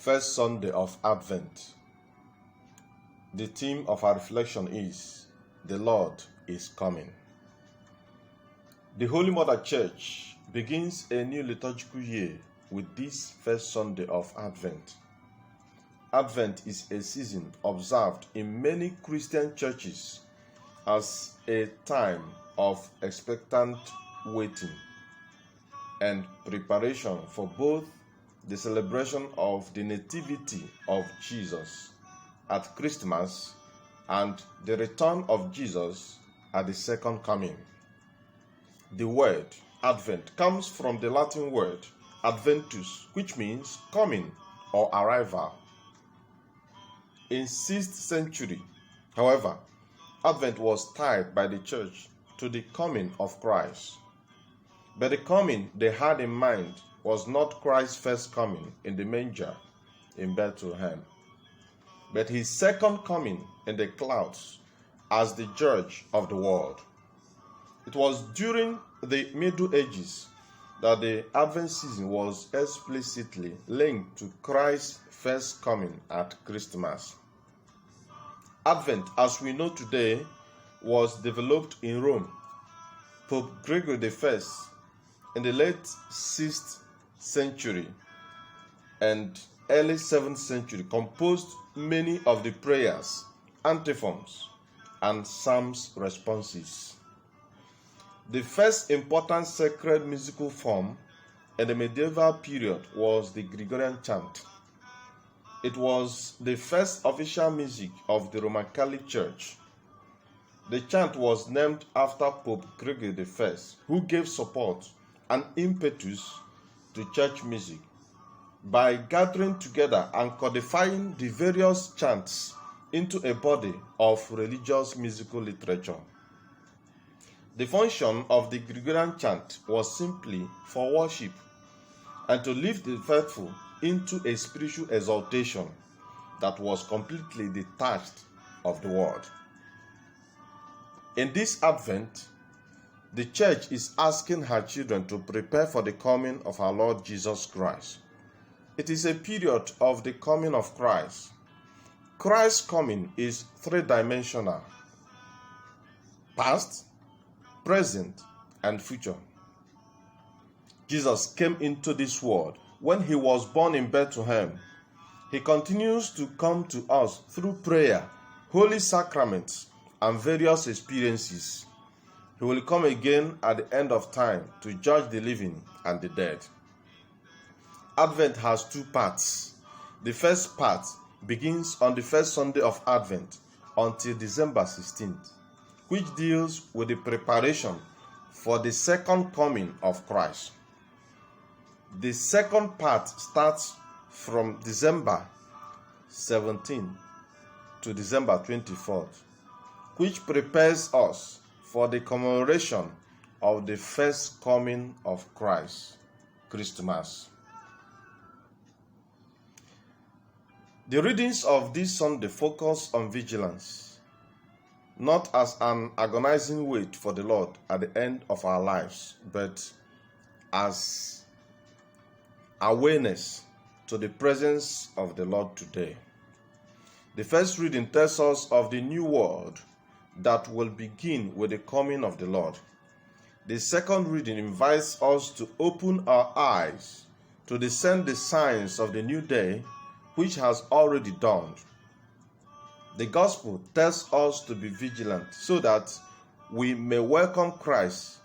First Sunday of Advent. The theme of our reflection is, The Lord is Coming. The Holy Mother Church begins a new liturgical year with this first Sunday of Advent. Advent is a season observed in many Christian churches as a time of expectant waiting and preparation for both the celebration of the nativity of Jesus at Christmas and the return of Jesus at the second coming. The word Advent comes from the Latin word adventus, which means coming or arrival. In 6th century, however, Advent was tied by the church to the coming of Christ. But the coming they had in mind was not Christ's first coming in the manger in Bethlehem, but his second coming in the clouds as the judge of the world. It was during the Middle Ages that the Advent season was explicitly linked to Christ's first coming at Christmas. Advent, as we know today, was developed in Rome. Pope Gregory I, in the late 6th century and early 7th century, composed many of the prayers, antiphons, and psalms responses. The first important sacred musical form in the medieval period was the Gregorian chant. It was the first official music of the Roman Catholic Church. The chant was named after Pope Gregory I, who gave support and impetus to church music by gathering together and codifying the various chants into a body of religious musical literature. The function of the Gregorian chant was simply for worship and to lift the faithful into a spiritual exaltation that was completely detached of the world. In this Advent, the church is asking her children to prepare for the coming of our Lord Jesus Christ. It is a period of the coming of Christ. Christ's coming is three-dimensional: past, present, and future. Jesus came into this world when he was born in Bethlehem. He continues to come to us through prayer, holy sacraments, and various experiences. He will come again at the end of time to judge the living and the dead. Advent has two parts. The first part begins on the first Sunday of Advent until December 16th, which deals with the preparation for the second coming of Christ. The second part starts from December 17th to December 24th, which prepares us for the commemoration of the first coming of Christ, Christmas. The readings of this Sunday focus on vigilance, not as an agonizing wait for the Lord at the end of our lives, but as awareness to the presence of the Lord today. The first reading tells us of the new world that will begin with the coming of the Lord. The second reading invites us to open our eyes to discern the signs of the new day which has already dawned. The gospel tells us to be vigilant so that we may welcome Christ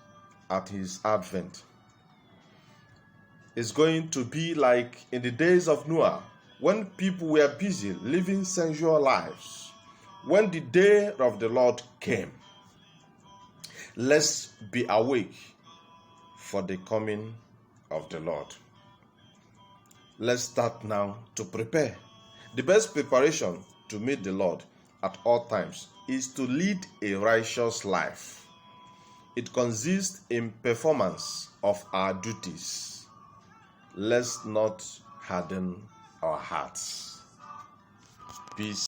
at his advent. It's going to be like in the days of Noah, when people were busy living sensual lives, when the day of the Lord came. Let's be awake for the coming of the Lord. Let's start now to prepare. The best preparation to meet the Lord at all times is to lead a righteous life. It consists in performance of our duties. Let's not harden our hearts. Peace.